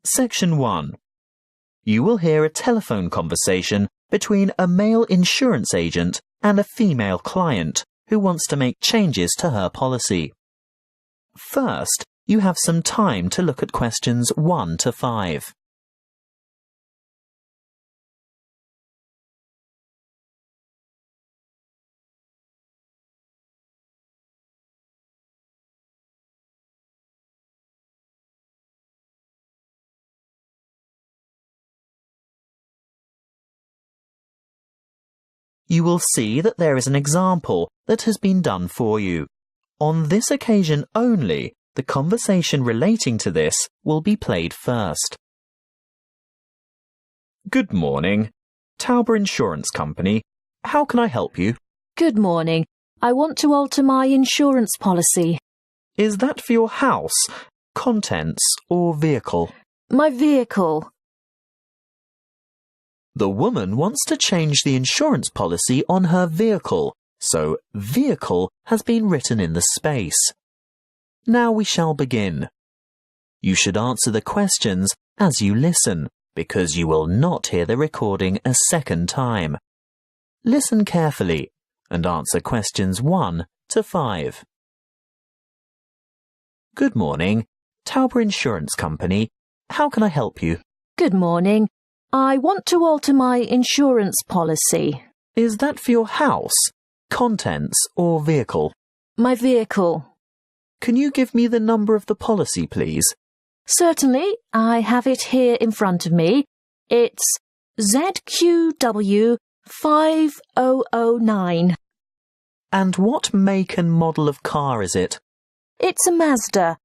Section 1. You will hear a telephone conversation between a male insurance agent and a female client who wants to make changes to her policy. First, you have some time to look at questions 1 to 5. You will see that there is an example that has been done for you. On this occasion only, the conversation relating to this will be played first. Good morning. Tauber Insurance Company. How can I help you? Good morning. I want to alter my insurance policy. Is that for your house, contents, or vehicle? My vehicle. The woman wants to change the insurance policy on her vehicle, so vehicle has been written in the space. Now we shall begin. You should answer the questions as you listen, because you will not hear the recording a second time. Listen carefully and answer questions 1 to 5. Good morning. Tauber Insurance Company. How can I help you? Good morning. I want to alter my insurance policy. Is that for your house, contents, or vehicle? My vehicle. Can you give me the number of the policy, please? Certainly. I have it here in front of me. It's ZQW 5009. And what make and model of car is it? It's a Mazda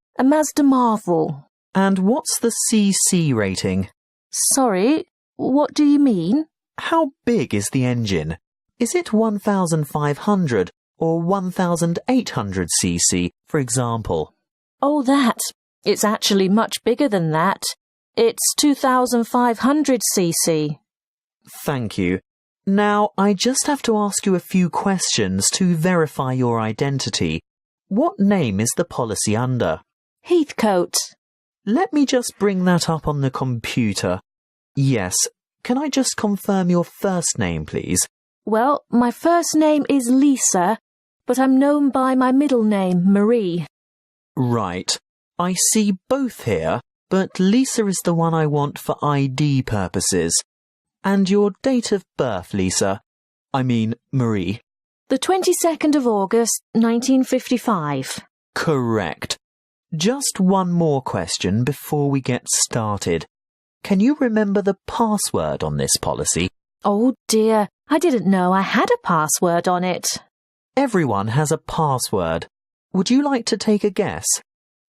Marvel. And what's the CC rating? Sorry, what do you mean? How big is the engine? Is it 1,500 or 1,800 cc, for example? Oh, that. It's actually much bigger than that. It's 2,500 cc. Thank you. Now, I just have to ask you a few questions to verify your identity. What name is the policy under? Heathcote. Let me just bring that up on the computer. Yes. Can I just confirm your first name, please? Well, my first name is Lisa, but I'm known by my middle name, Marie. Right. I see both here, but Lisa is the one I want for ID purposes. And your date of birth, Lisa? I mean, Marie. The 22nd of August, 1955. Correct. Just one more question before we get started. Can you remember the password on this policy? Oh dear, I didn't know I had a password on it. Everyone has a password. Would you like to take a guess?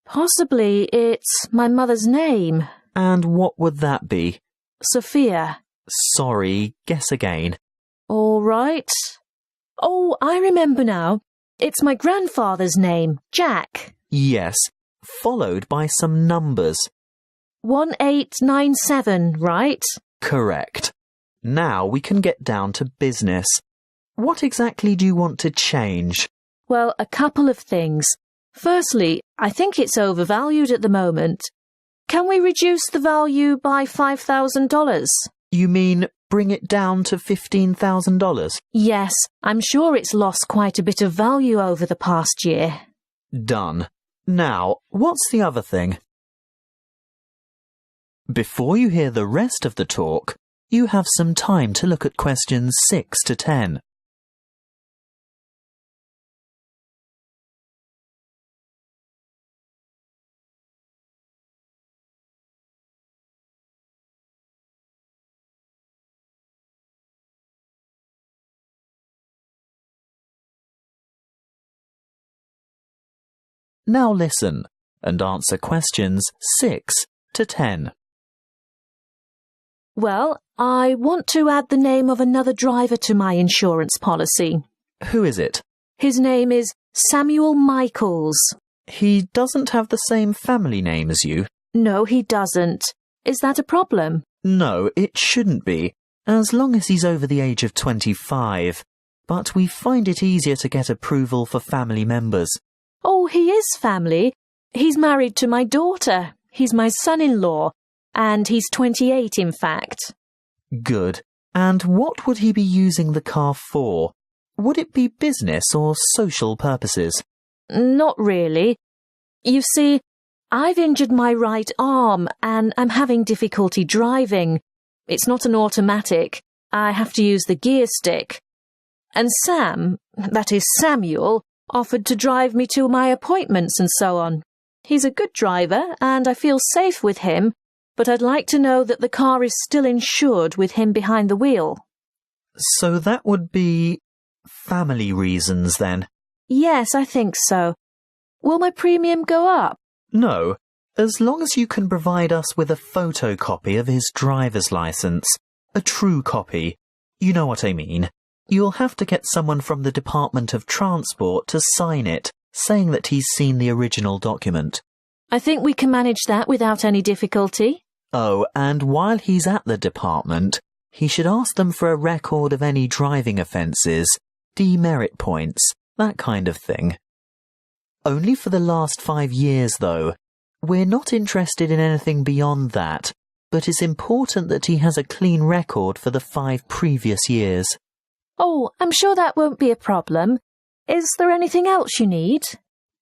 Possibly it's my mother's name. And what would that be? Sophia. Sorry, guess again. All right. Oh, I remember now. It's my grandfather's name, Jack. Yes, followed by some numbers. 1897, right? Correct. Now we can get down to business. What exactly do you want to change? Well, a couple of things. Firstly, I think it's overvalued at the moment. Can we reduce the value by $5,000? You mean bring it down to $15,000? Yes, I'm sure it's lost quite a bit of value over the past year. Done. Now, what's the other thing? Before you hear the rest of the talk, you have some time to look at questions 6 to 10. Now listen and answer questions 6 to 10. Well, I want to add the name of another driver to my insurance policy. Who is it? His name is Samuel Michaels. He doesn't have the same family name as you. No, he doesn't. Is that a problem? No, it shouldn't be, as long as he's over the age of 25. But we find it easier to get approval for family members. Oh, he is family. He's married to my daughter. He's my son-in-law. and he's 28 in fact. Good. And what would he be using the car for? Would it be business or social purposes? Not really. You see, I've injured my right arm and I'm having difficulty driving. It's not an automatic. I have to use the gear stick. And Sam, that is Samuel, offered to drive me to my appointments and so on. He's a good driver and I feel safe with him, but I'd like to know that the car is still insured with him behind the wheel. So that would be family reasons then? Yes, I think so. Will my premium go up? No, as long as you can provide us with a photocopy of his driver's license. A true copy. You know what I mean. You'll have to get someone from the Department of Transport to sign it, saying that he's seen the original document. I think we can manage that without any difficulty. Oh, and while he's at the department, he should ask them for a record of any driving offences, demerit points, that kind of thing. Only for the last 5 years, though. We're not interested in anything beyond that, but it's important that he has a clean record for the 5 previous years. Oh, I'm sure that won't be a problem. Is there anything else you need?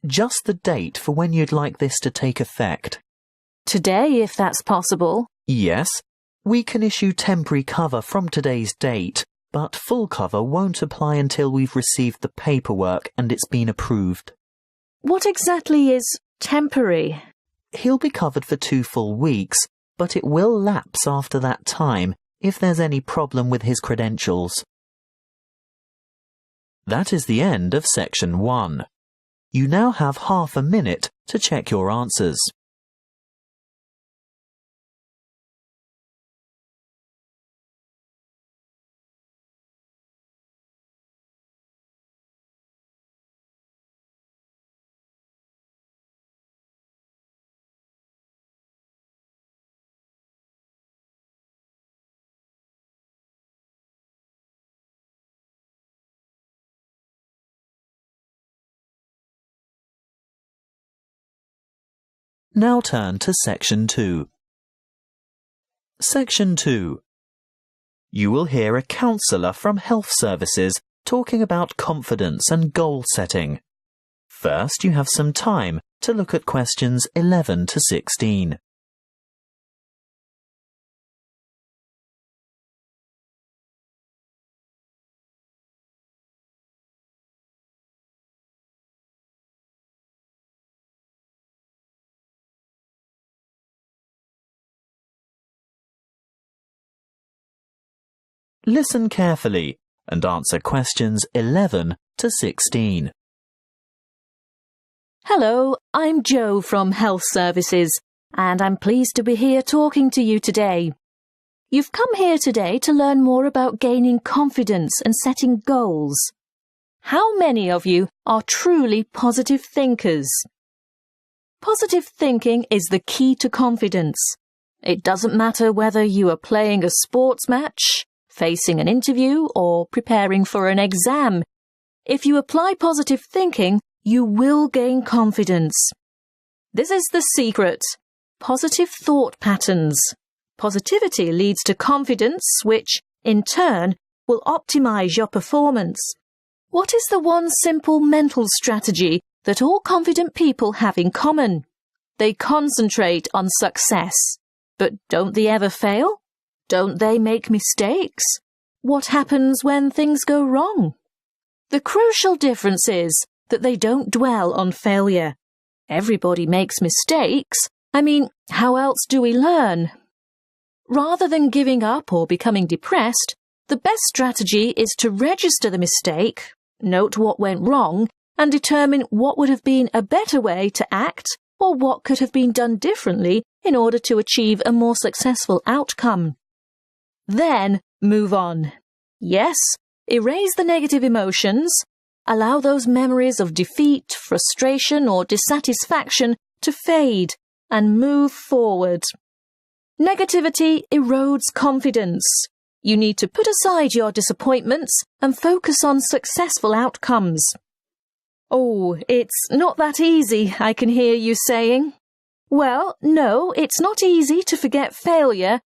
Just the date for when you'd like this to take effect. Today, if that's possible. Yes, we can issue temporary cover from today's date, but full cover won't apply until we've received the paperwork and it's been approved. What exactly is temporary? He'll be covered for 2 full weeks, but it will lapse after that time if there's any problem with his credentials. That is the end of section 1. You now have half a minute to check your answers. Now turn to Section 2. Section 2. You will hear a counsellor from Health Services talking about confidence and goal setting. First, you have some time to look at questions 11 to 16. Listen carefully and answer questions 11 to 16. Hello, I'm Jo from Health Services, and I'm pleased to be here talking to you today. You've come here today to learn more about gaining confidence and setting goals. How many of you are truly positive thinkers? Positive thinking is the key to confidence. It doesn't matter whether you are playing a sports match, facing an interview, or preparing for an exam. If you apply positive thinking, you will gain confidence. This is the secret. Positive thought patterns. Positivity leads to confidence, which, in turn, will optimize your performance. What is the one simple mental strategy that all confident people have in common? They concentrate on success. But don't they ever fail? Don't they make mistakes? What happens when things go wrong? The crucial difference is that they don't dwell on failure. Everybody makes mistakes. I mean, how else do we learn? Rather than giving up or becoming depressed, the best strategy is to register the mistake, note what went wrong, and determine what would have been a better way to act or what could have been done differently in order to achieve a more successful outcome. Then move on. Yes, erase the negative emotions. Allow those memories of defeat, frustration, or dissatisfaction to fade and move forward. Negativity erodes confidence. You need to put aside your disappointments and focus on successful outcomes. Oh, it's not that easy, I can hear you saying. Well, no, it's not easy to forget failure,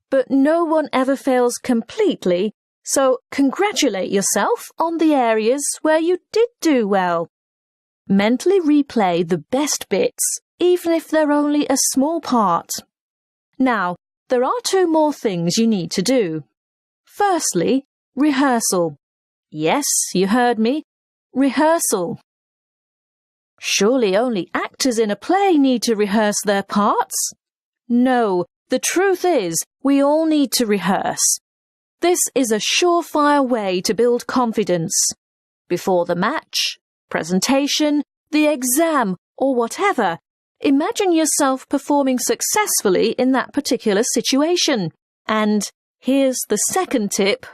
but no one ever fails completely, so congratulate yourself on the areas where you did do well. Mentally replay the best bits, even if they're only a small part. Now, there are 2 more things you need to do. Firstly, rehearsal. Yes, you heard me. Rehearsal. Surely only actors in a play need to rehearse their parts? No, the truth is, we all need to rehearse. This is a surefire way to build confidence. Before the match, presentation, the exam, or whatever, imagine yourself performing successfully in that particular situation. And here's the second tip.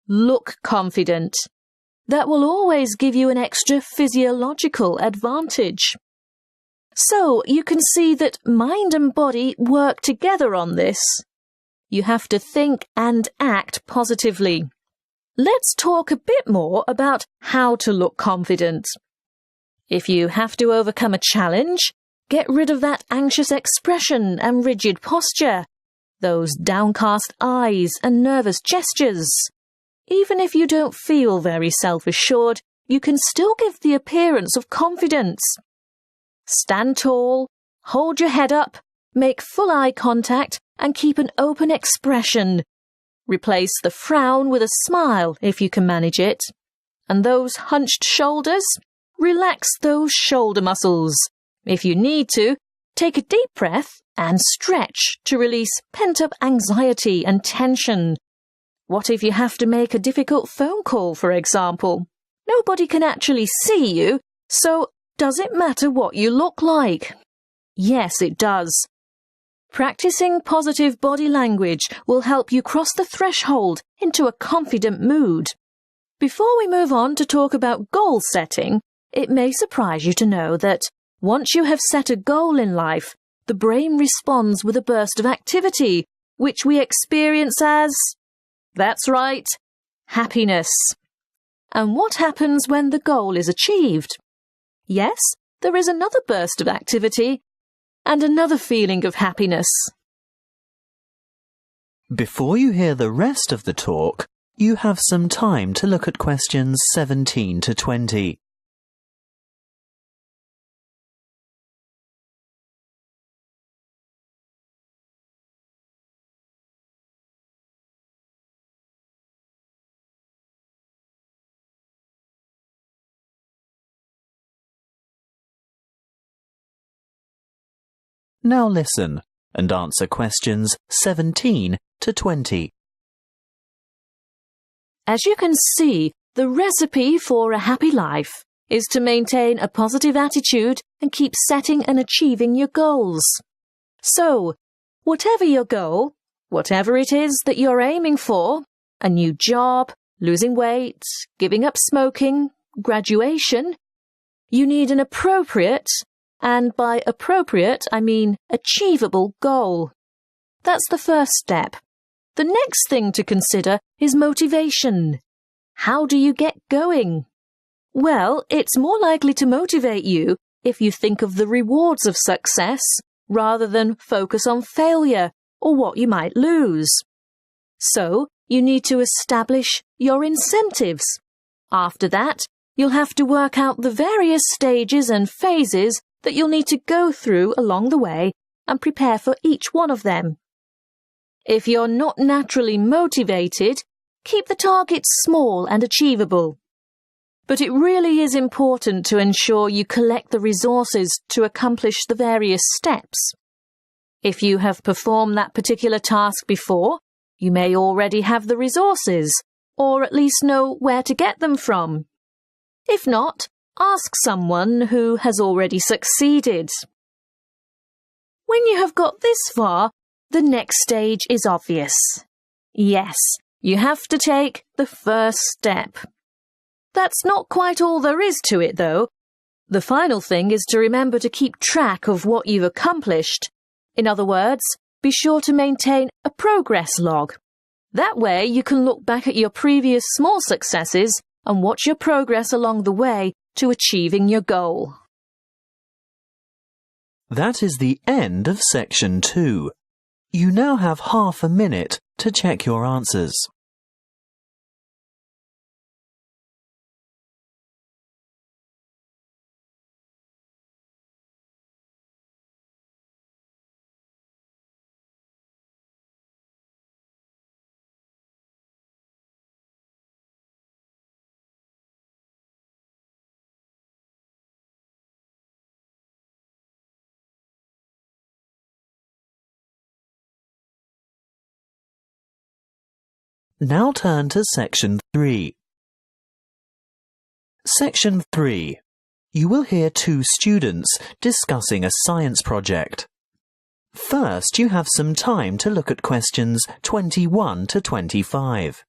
Look confident. That will always give you an extra physiological advantage. So you can see that mind and body work together on this. You have to think and act positively. Let's talk a bit more about how to look confident. If you have to overcome a challenge, get rid of that anxious expression and rigid posture, those downcast eyes and nervous gestures. Even if you don't feel very self-assured, you can still give the appearance of confidence. Stand tall, hold your head up, make full eye contact, and keep an open expression. Replace the frown with a smile if you can manage it. And those hunched shoulders? Relax those shoulder muscles. If you need to, take a deep breath and stretch to release pent-up anxiety and tension. What if you have to make a difficult phone call, for example? Nobody can actually see you, so does it matter what you look like? Yes, it does. Practicing positive body language will help you cross the threshold into a confident mood. Before we move on to talk about goal setting, it may surprise you to know that once you have set a goal in life, the brain responds with a burst of activity, which we experience as, that's right, happiness. And what happens when the goal is achieved? Yes, there is another burst of activity and another feeling of happiness. Before you hear the rest of the talk, you have some time to look at questions 17 to 20. Now listen and answer questions 17 to 20. As you can see, the recipe for a happy life is to maintain a positive attitude and keep setting and achieving your goals. So, whatever your goal, whatever it is that you're aiming for, a new job, losing weight, giving up smoking, graduation, you need an appropriate, and by appropriate I mean achievable goal. That's the first step. The next thing to consider is motivation. How do you get going? Well, it's more likely to motivate you if you think of the rewards of success rather than focus on failure or what you might lose. So, you need to establish your incentives. After that, you'll have to work out the various stages and phases that you'll need to go through along the way and prepare for each one of them. If you're not naturally motivated, keep the targets small and achievable. But it really is important to ensure you collect the resources to accomplish the various steps. If you have performed that particular task before, you may already have the resources, or at least know where to get them from. If not, ask someone who has already succeeded. When you have got this far, the next stage is obvious. Yes, you have to take the first step. That's not quite all there is to it, though. The final thing is to remember to keep track of what you've accomplished. In other words, be sure to maintain a progress log. That way you can look back at your previous small successes and watch your progress along the way to achieving your goal. That is the end of section 2. You now have half a minute to check your answers. Now turn to section 3. Section 3. You will hear 2 students discussing a science project. First, you have some time to look at questions 21 to 25.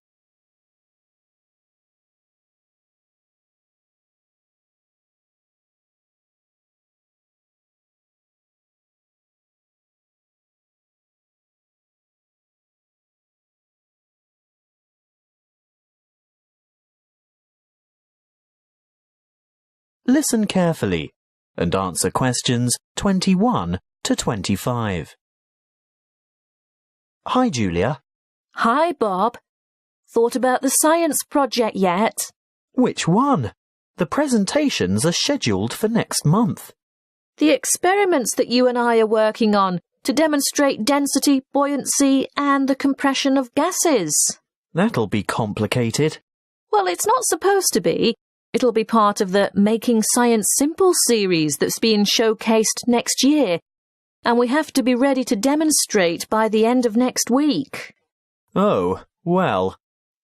Listen carefully and answer questions 21 to 25. Hi, Julia. Hi, Bob. Thought about the science project yet? Which one? The presentations are scheduled for next month. The experiments that you and I are working on to demonstrate density, buoyancy, and the compression of gases. That'll be complicated. Well, it's not supposed to be. It'll be part of the Making Science Simple series that's being showcased next year, and we have to be ready to demonstrate by the end of next week. Oh, well,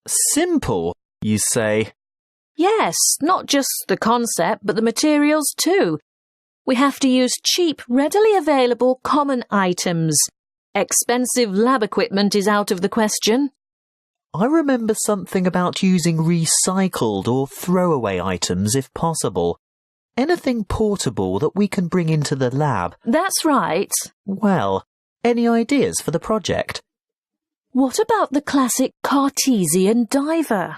simple, you say? Yes, not just the concept, but the materials too. We have to use cheap, readily available common items. Expensive lab equipment is out of the question. I remember something about using recycled or throwaway items if possible. Anything portable that we can bring into the lab. That's right. Well, any ideas for the project? What about the classic Cartesian diver?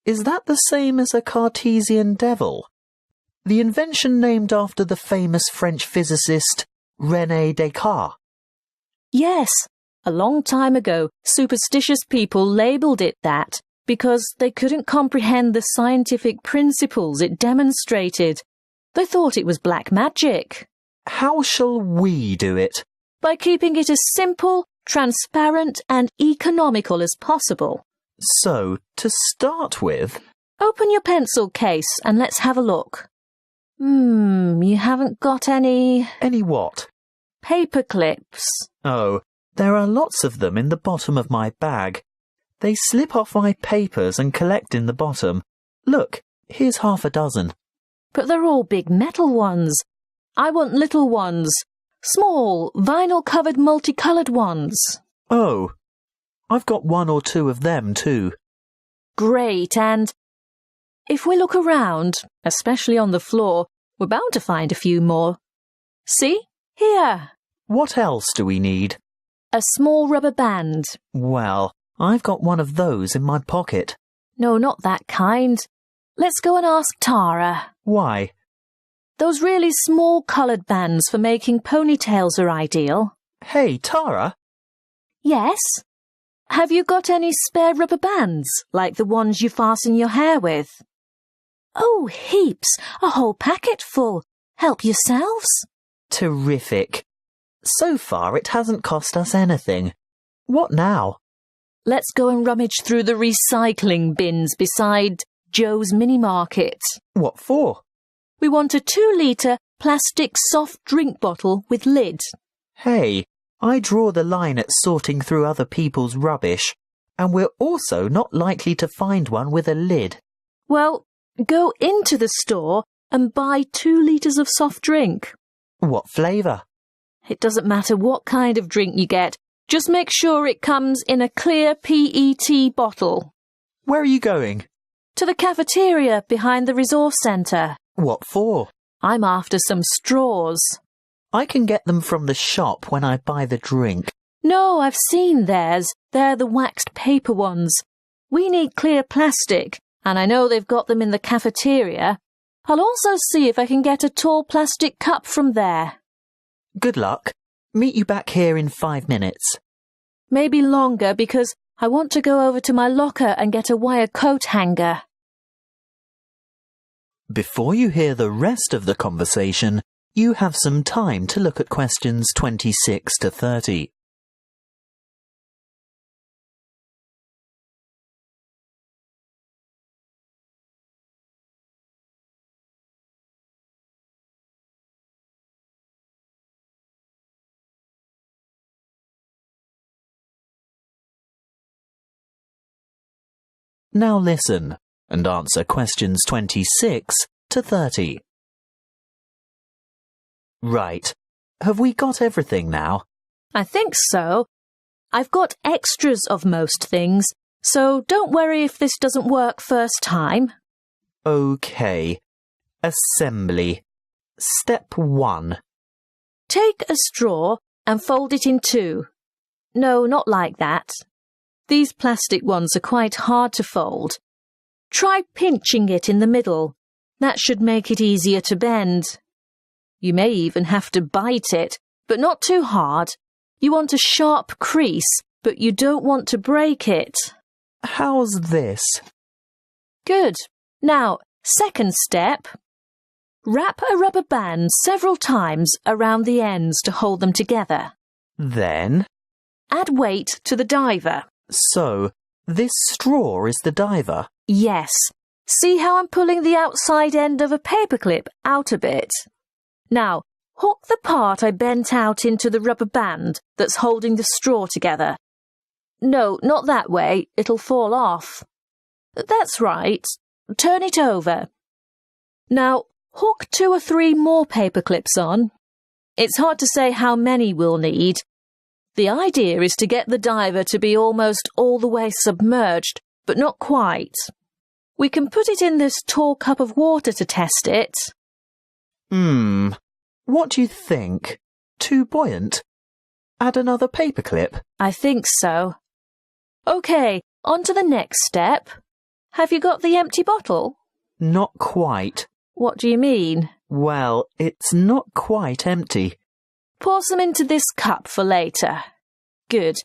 Is that the same as a Cartesian devil? The invention named after the famous French physicist René Descartes. Yes. A long time ago, superstitious people labelled it that because they couldn't comprehend the scientific principles it demonstrated. They thought it was black magic. How shall we do it? By keeping it as simple, transparent and economical as possible. So, to start with... Open your pencil case and let's have a look. You haven't got any... Any what? Paper clips. Oh, there are lots of them in the bottom of my bag. They slip off my papers and collect in the bottom. Look, here's half a dozen. But they're all big metal ones. I want little ones. Small, vinyl-covered multicoloured ones. Oh, I've got 1 or 2 of them too. Great, and if we look around, especially on the floor, we're bound to find a few more. See? Here. What else do we need? A small rubber band. Well, I've got one of those in my pocket. No, not that kind. Let's go and ask Tara. Why? Those really small coloured bands for making ponytails are ideal. Hey, Tara? Yes? Have you got any spare rubber bands, like the ones you fasten your hair with? Oh, heaps. A whole packet full. Help yourselves. Terrific. So far, it hasn't cost us anything. What now? Let's go and rummage through the recycling bins beside Joe's mini market. What for? We want a 2-litre plastic soft drink bottle with lid. Hey, I draw the line at sorting through other people's rubbish, and we're also not likely to find one with a lid. Well, go into the store and buy 2 litres of soft drink. What flavour? It doesn't matter what kind of drink you get. Just make sure it comes in a clear PET bottle. Where are you going? To the cafeteria behind the resource centre. What for? I'm after some straws. I can get them from the shop when I buy the drink. No, I've seen theirs. They're the waxed paper ones. We need clear plastic, and I know they've got them in the cafeteria. I'll also see if I can get a tall plastic cup from there. Good luck. Meet you back here in 5 minutes. Maybe longer because I want to go over to my locker and get a wire coat hanger. Before you hear the rest of the conversation, you have some time to look at questions 26 to 30. Now listen and answer questions 26 to 30. Right. Have we got everything now? I think so. I've got extras of most things, so don't worry if this doesn't work first time. OK. Assembly. Step 1. Take a straw and fold it in two. No, not like that. These plastic ones are quite hard to fold. Try pinching it in the middle. That should make it easier to bend. You may even have to bite it, but not too hard. You want a sharp crease, but you don't want to break it. How's this? Good. Now, second step. Wrap a rubber band several times around the ends to hold them together. Then? Add weight to the diver. So, this straw is the diver? Yes. See how I'm pulling the outside end of a paperclip out a bit? Now, hook the part I bent out into the rubber band that's holding the straw together. No, not that way. It'll fall off. That's right. Turn it over. Now, hook 2 or 3 more paperclips on. It's hard to say how many we'll need. The idea is to get the diver to be almost all the way submerged, but not quite. We can put it in this tall cup of water to test it. What do you think? Too buoyant? Add another paperclip? I think so. OK, on to the next step. Have you got the empty bottle? Not quite. What do you mean? Well, it's not quite empty. Pour some into this cup for later. Good.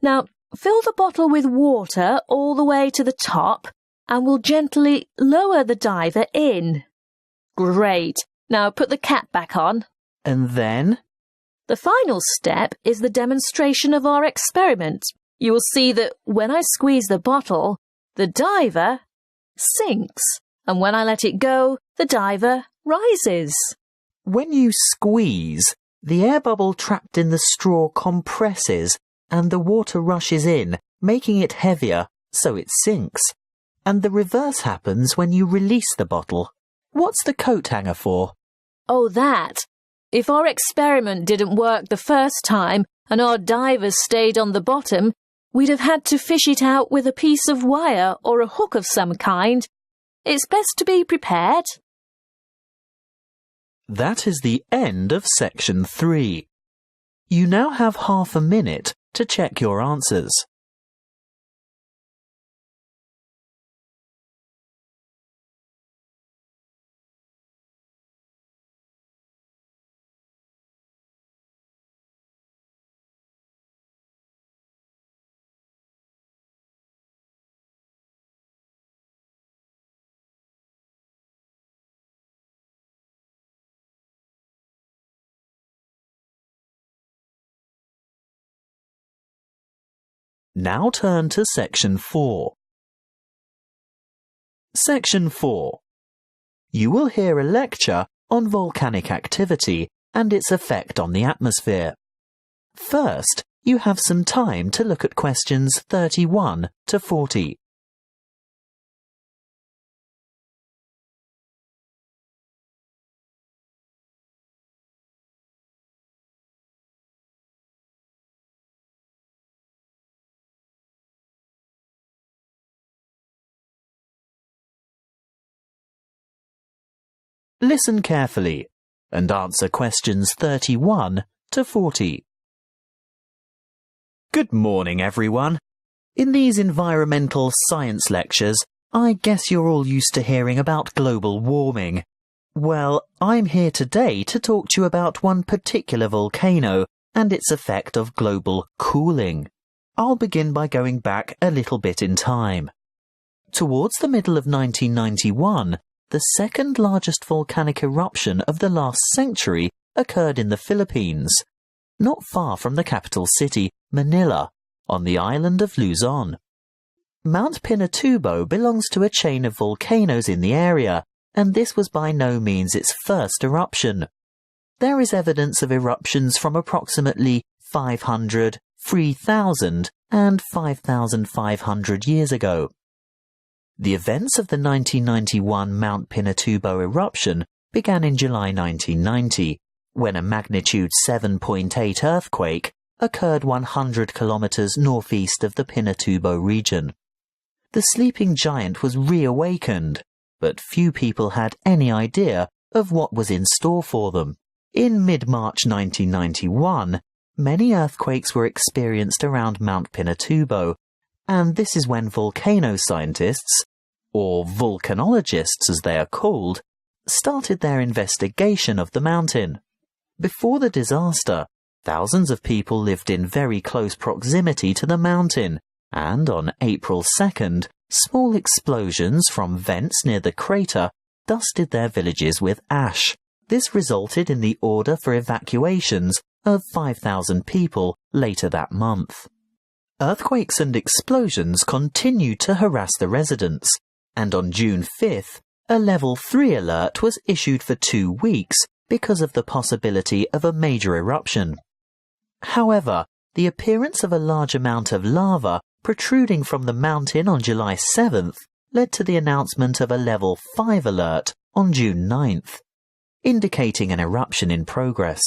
Now, fill the bottle with water all the way to the top and we'll gently lower the diver in. Great. Now put the cap back on. And then? The final step is the demonstration of our experiment. You will see that when I squeeze the bottle, the diver sinks, and when I let it go, the diver rises. When you squeeze, the air bubble trapped in the straw compresses and the water rushes in, making it heavier, so it sinks. And the reverse happens when you release the bottle. What's the coat hanger for? Oh, that. If our experiment didn't work the first time and our divers stayed on the bottom, we'd have had to fish it out with a piece of wire or a hook of some kind. It's best to be prepared. That is the end of section 3. You now have half a minute to check your answers. Now turn to section 4. Section 4. You will hear a lecture on volcanic activity and its effect on the atmosphere. First, you have some time to look at questions 31 to 40. Listen carefully and answer questions 31 to 40. Good morning, everyone. In these environmental science lectures, I guess you're all used to hearing about global warming. Well, I'm here today to talk to you about one particular volcano and its effect of global cooling. I'll begin by going back a little bit in time. Towards the middle of 1991, the second largest volcanic eruption of the last century occurred in the Philippines, not far from the capital city, Manila, on the island of Luzon. Mount Pinatubo belongs to a chain of volcanoes in the area, and this was by no means its first eruption. There is evidence of eruptions from approximately 500, 3,000 and 5,500 years ago. The events of the 1991 Mount Pinatubo eruption began in July 1990, when a magnitude 7.8 earthquake occurred 100 kilometers northeast of the Pinatubo region. The sleeping giant was reawakened, but few people had any idea of what was in store for them. In mid-March 1991, many earthquakes were experienced around Mount Pinatubo, and this is when volcano scientists, or volcanologists as they are called, started their investigation of the mountain. Before the disaster, thousands of people lived in very close proximity to the mountain, and on April 2nd, small explosions from vents near the crater dusted their villages with ash. This resulted in the order for evacuations of 5,000 people later that month. Earthquakes and explosions continued to harass the residents, and on June 5th, a Level 3 alert was issued for 2 weeks because of the possibility of a major eruption. However, the appearance of a large amount of lava protruding from the mountain on July 7th led to the announcement of a Level 5 alert on June 9th, indicating an eruption in progress.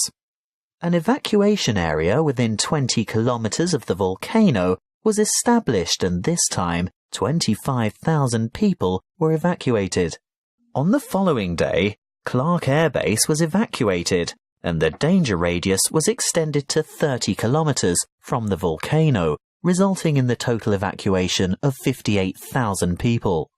An evacuation area within 20 kilometers of the volcano was established, and this time 25,000 people were evacuated. On the following day, Clark Air Base was evacuated, and the danger radius was extended to 30 kilometers from the volcano, resulting in the total evacuation of 58,000 people.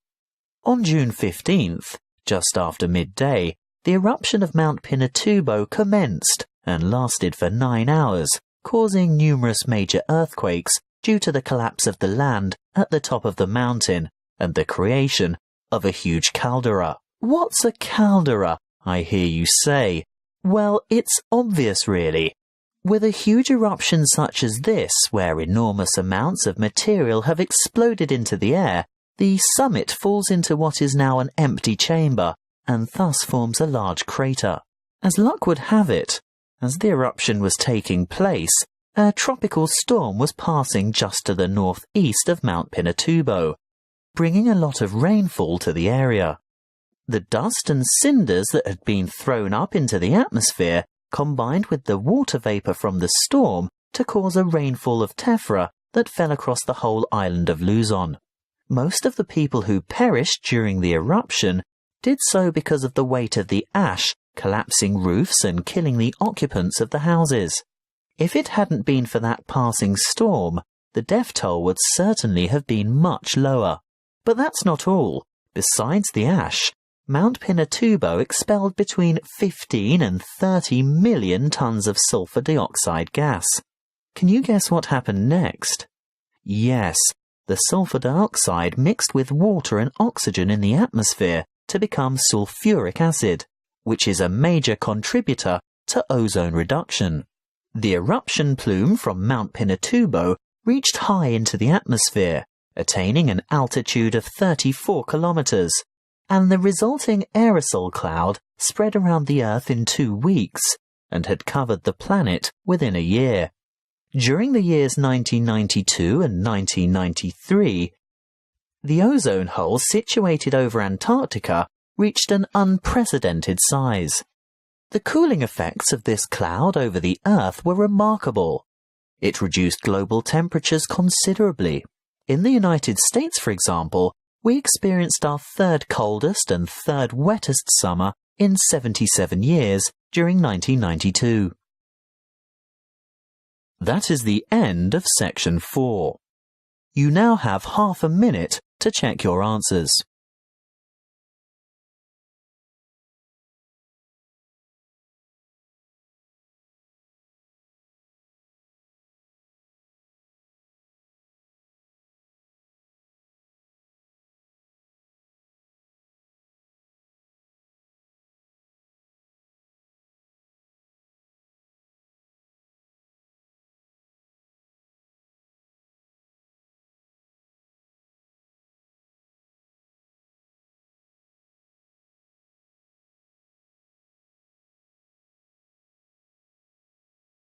On June 15th, just after midday, the eruption of Mount Pinatubo commenced and lasted for 9 hours, causing numerous major earthquakes due to the collapse of the land at the top of the mountain and the creation of a huge caldera. What's a caldera, I hear you say? Well, it's obvious really. With a huge eruption such as this, where enormous amounts of material have exploded into the air, the summit falls into what is now an empty chamber, and thus forms a large crater. As luck would have it, as the eruption was taking place, a tropical storm was passing just to the northeast of Mount Pinatubo, bringing a lot of rainfall to the area. The dust and cinders that had been thrown up into the atmosphere combined with the water vapor from the storm to cause a rainfall of tephra that fell across the whole island of Luzon. Most of the people who perished during the eruption did so because of the weight of the ash collapsing roofs and killing the occupants of the houses. If it hadn't been for that passing storm, the death toll would certainly have been much lower. But that's not all. Besides the ash, Mount Pinatubo expelled between 15 and 30 million tons of sulfur dioxide gas. Can you guess what happened next? Yes, the sulfur dioxide mixed with water and oxygen in the atmosphere to become sulfuric acid, which is a major contributor to ozone reduction. The eruption plume from Mount Pinatubo reached high into the atmosphere, attaining an altitude of 34 kilometers, and the resulting aerosol cloud spread around the Earth in 2 weeks and had covered the planet within a year. During the years 1992 and 1993, the ozone hole situated over Antarctica reached an unprecedented size. The cooling effects of this cloud over the Earth were remarkable. It reduced global temperatures considerably. In the United States, for example, we experienced our third coldest and third wettest summer in 77 years during 1992. That is the end of section 4. You now have half a minute to check your answers.